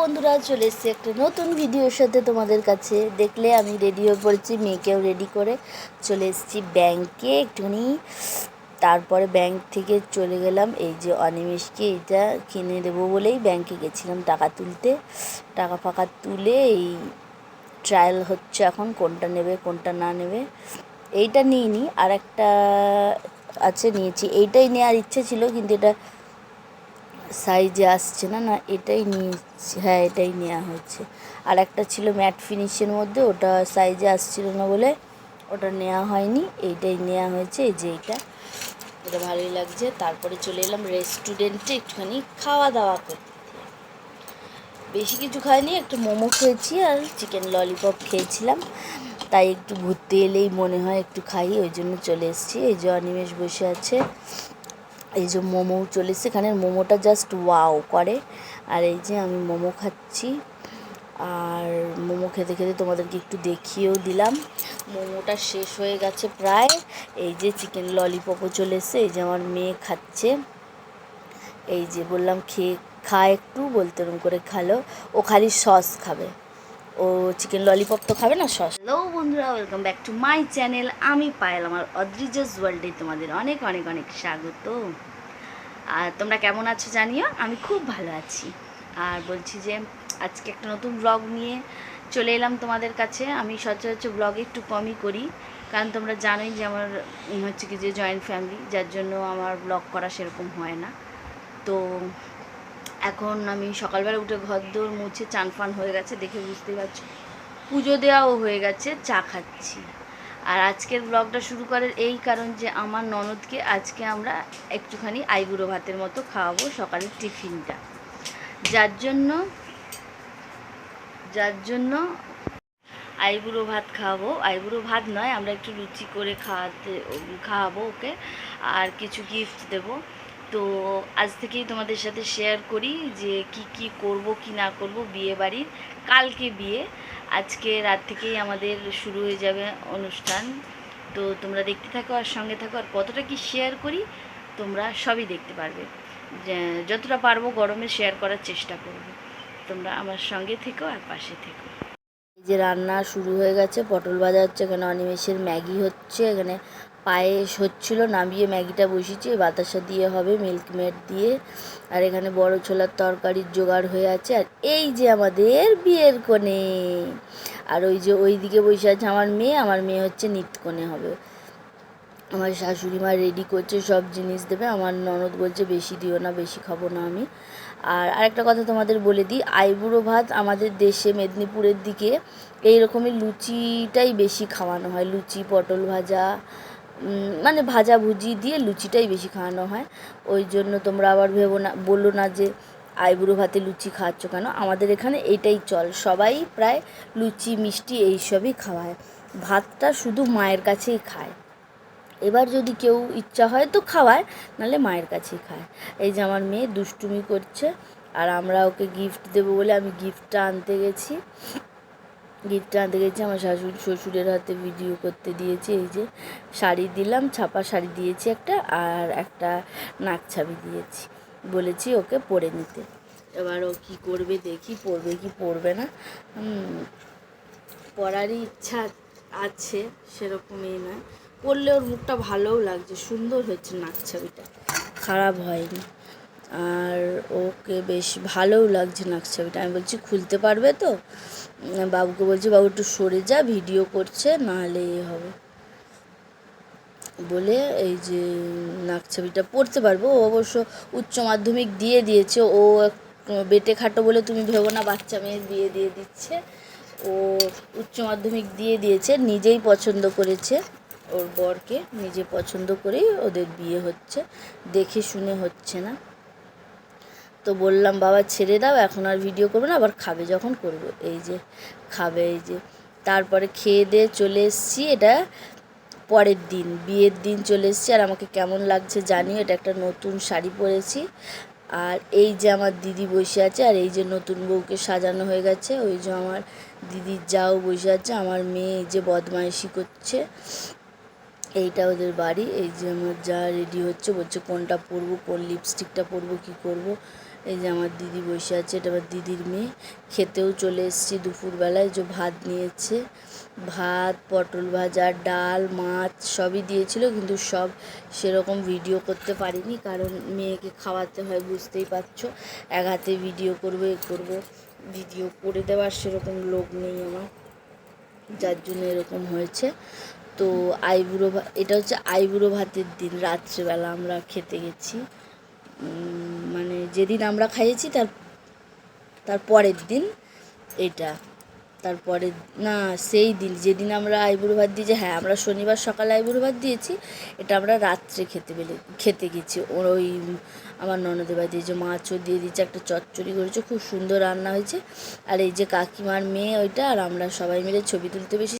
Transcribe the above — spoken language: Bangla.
বন্ধুরা, চলে এসেছি একটা নতুন ভিডিওর সাথে তোমাদের কাছে। দেখলে আমি রেডি হয়ে পড়েছি, মেয়েকেও রেডি করে চলে এসেছি ব্যাংকে একটুখানি। তারপরে ব্যাংক থেকে চলে গেলাম, এই যে অনিমেষকে এইটা কিনে দেবো বলেই ব্যাংকে গেছিলাম টাকা তুলতে। টাকা ফাঁকা তুলে এই ট্রায়াল হচ্ছে এখন, কোনটা নেবে কোনটা না নেবে। এইটা নিইনি, আর একটা আছে নিয়েছি। এইটাই নেওয়ার ইচ্ছে ছিল, কিন্তু এটা সাইজে আসছে না, না এটাই নিয়েছি। হ্যাঁ, এটাই নেওয়া হয়েছে। আর একটা ছিল ম্যাট ফিনিশের মধ্যে, ওটা সাইজে আসছিল না বলে ওটা নেওয়া হয়নি। এইটাই নেওয়া হয়েছে, এই যে এটা ভালোই লাগছে। তারপরে চলে এলাম রেস্টুরেন্টে একটুখানি খাওয়া দাওয়া করতে। বেশি কিছু খাইনি, একটু মোমো খেয়েছি আর চিকেন ললিপপ খেয়েছিলাম। তাই একটু ঘুরতে এলেই মনে হয় একটু খাই, ওই জন্য চলে এসেছি। এই যে অনিমেষ বসে আছে, এই যে মোমো চলে এসছে। এখানের মোমোটা জাস্ট ওয়াও করে। আর এই যে আমি মোমো খাচ্ছি, আর মোমো খেতে খেতে তোমাদেরকে একটু দেখিয়েও দিলাম। মোমোটা শেষ হয়ে গেছে প্রায়। এই যে চিকেন ললিপপও চলে এসছে, এই যে আমার মেয়ে খাচ্ছে। এই যে বললাম খা একটু, বলতে ওরম করে খালো। ও খালি সস খাবে, ও চিকেন ললিপপ তো খাবে না, সস। হ্যালো বন্ধুরা, welcome back to my channel. আমি পায়েল, আমার অদ্রিজাস ওয়ার্ল্ডে তোমাদের অনেক অনেক অনেক স্বাগত। আর তোমরা কেমন আছো জানিও, আমি খুব ভালো আছি। আর বলছি যে আজকে একটা নতুন ব্লগ নিয়ে চলে এলাম তোমাদের কাছে। আমি সচরাচর ব্লগ একটু কমই করি, কারণ তোমরা জানোই যে আমার হচ্ছে কি যে জয়েন্ট ফ্যামিলি, যার জন্য আমার ব্লগ করা সেরকম হয় না। তো এখন আমি সকালবেলা উঠে ঘর দৌড় মুছে চান ফান হয়ে গেছে, দেখে বুঝতেই পারছো। পুজো দেওয়াও হয়ে গেছে, চা খাচ্ছি। আর আজকের ব্লগটা শুরু করার এই কারণ যে আমার ননদকে আজকে আমরা একটুখানি আইবুড়ো ভাতের মতো খাওয়াবো সকালের টিফিনটা। যার জন্য আইবুড়ো ভাত খাওয়াবো। আইবুড়ো ভাত নয়, আমরা একটু লুচি করে খাওয়াবো ওকে, আর কিছু গিফট দেবো। তো আজ থেকেই তোমাদের সাথে শেয়ার করি যে কি করব কি না করব। বিয়ে বাড়ির কালকে বিয়ে, আজকে রাত থেকেই আমাদের শুরু হয়ে যাবে অনুষ্ঠান। তো তোমরা দেখতে থাকো আর সঙ্গে থাকো, আর কতটা কি শেয়ার করি তোমরা সবই দেখতে পারবে। যতটা পারবো গরমে শেয়ার করার চেষ্টা করব। তোমরা আমার সঙ্গে থেকো আর পাশে থেকো। এই যে রান্না শুরু হয়ে গেছে, পটল ভাজা হচ্ছে, এখানে অনিমেষের ম্যাগি হচ্ছে, এখানে পায়েস হচ্ছিল, নামিয়ে ম্যাগিটা বসিয়েছি। বাতাসা দিয়ে হবে, মিল্কমেড দিয়ে। আর এখানে বড় ছোলার তরকারির জোগাড় হয়ে আছে। আর এই যে আমাদের বিয়ের কোণে, আর ওই যে ওই দিকে বসে আছে আমার মেয়ে হচ্ছে নিত্যকোণে হবে। আমার শাশুড়ি মা রেডি করছে, সব জিনিস দেবে। আমার ননদ বলছে বেশি দিও না, বেশি খাবো না আমি। আর আরেকটা কথা তোমাদের বলে দিই, আইবুড়ো ভাত আমাদের দেশে মেদিনীপুরের দিকে এইরকমই লুচিটাই বেশি খাওয়ানো হয়। লুচি, পটল ভাজা, মানে ভাজা ভুজি দিয়ে লুচিটাই বেশি খাওয়ানো হয়। ওই জন্য তোমরা আবার বলো না যে আইবুড়ো ভাতে লুচি খাওয়াচ্ছ কেন। আমাদের এখানে এইটাই চল, সবাই প্রায় লুচি মিষ্টি এইসবই খাওয়ায়। ভাতটা শুধু মায়ের কাছেই খায়। এবার যদি কেউ ইচ্ছা হয় তো খাওয়ায়, নাহলে মায়ের কাছেই খায়। এই যে আমার মেয়ে দুষ্টুমি করছে, আর আমরা ওকে গিফট দেবো বলে আমি গিফটটা আনতে গেছি। আমার শ্বশুরের হাতে ভিডিও করতে দিয়েছি। এই যে শাড়ি দিলাম, ছাপা শাড়ি দিয়েছি একটা, আর একটা নাকছাবি দিয়েছি, বলেছি ওকে পরে নিতে। এবার ও কী করবে দেখি, পরবে কি পরবে না। পরারই ইচ্ছা আছে, সেরকমই নয়। পরলে ওর মুখটা ভালোও লাগছে, সুন্দর হয়েছে নাকছাবিটা, খারাপ হয়নি। আর ওকে বেশ ভালোও লাগছে নাকছাবিটা। আমি বলছি খুলতে পারবে তো, বাবুকে বলছি বাবু একটু সরে যা, ভিডিও করছে, নাহলে হবে বলে। এই যে নাকছাবিটা পড়তে পারবো। ও অবশ্য উচ্চ মাধ্যমিক দিয়ে দিয়েছে। ও বেটে খাটো বলে তুমি ভেবো না, বাচ্চা মেয়ে বিয়ে দিয়ে দিচ্ছে। ও উচ্চ মাধ্যমিক দিয়ে দিয়েছে, নিজেই পছন্দ করেছে, ওর বরকে নিজে পছন্দ করেই ওদের বিয়ে হচ্ছে, দেখে শুনে হচ্ছে না। তো বললাম বাবা ছেড়ে দাও, এখন আর ভিডিও করবে না, আবার খাবে যখন করবে। এই যে খাবে, এই যে। তারপরে খেয়ে দিয়ে চলে এসেছি, এটা পরের দিন, বিয়ের দিন চলে এসেছি। আর আমাকে কেমন লাগছে জানিও, এটা একটা নতুন শাড়ি পরেছি। আর এই যে আমার দিদি বসে আছে, আর এই যে নতুন বউকে সাজানো হয়ে গেছে। ওই যে আমার দিদির যাও বসে আছে, আমার মেয়ে এই যে বদমাইশি করছে। এইটা ওদের বাড়ি। এই যে আমার যা রেডি হচ্ছে, বলছে কোনটা পরবো, কোন লিপস্টিকটা পরবো, কি করব। এই যে আমার দিদি বসে আছে, এটা আমার দিদির মেয়ে। খেতেও চলে এসেছি দুপুরবেলায়। যে ভাত নিয়েছে, ভাত, পটল ভাজা, ডাল, মাছ সবই দিয়েছিল, কিন্তু সব সেরকম ভিডিও করতে পারিনি, কারণ মেয়েকে খাওয়াতে হয়, বুঝতেই পারছো। এক হাতে ভিডিও করবো ভিডিও করে দেওয়ার সেরকম লোক নেই আমার, যার জন্য এরকম হয়েছে। তো এটা হচ্ছে আইবুড়ো ভাতের দিন। রাত্রেবেলা আমরা খেতে গেছি, মানে যেদিন আমরা খাইয়েছি তার পরের দিন এটা। তারপরে না, সেই দিন যেদিন আমরা আইবুড়ো ভাত দিয়েছি, হ্যাঁ আমরা শনিবার সকালে আইবুড়ো ভাত দিয়েছি, এটা আমরা রাত্রে খেতে গেছি। ওই আমার ননদের বাড়ি দিয়েছে, মাছও দিয়ে দিয়েছে, একটা চচ্চড়ি করেছে, খুব সুন্দর রান্না হয়েছে। আর এই যে কাকিমার মেয়ে ওইটা, আর আমরা সবাই মিলে ছবি তুলতে বেশি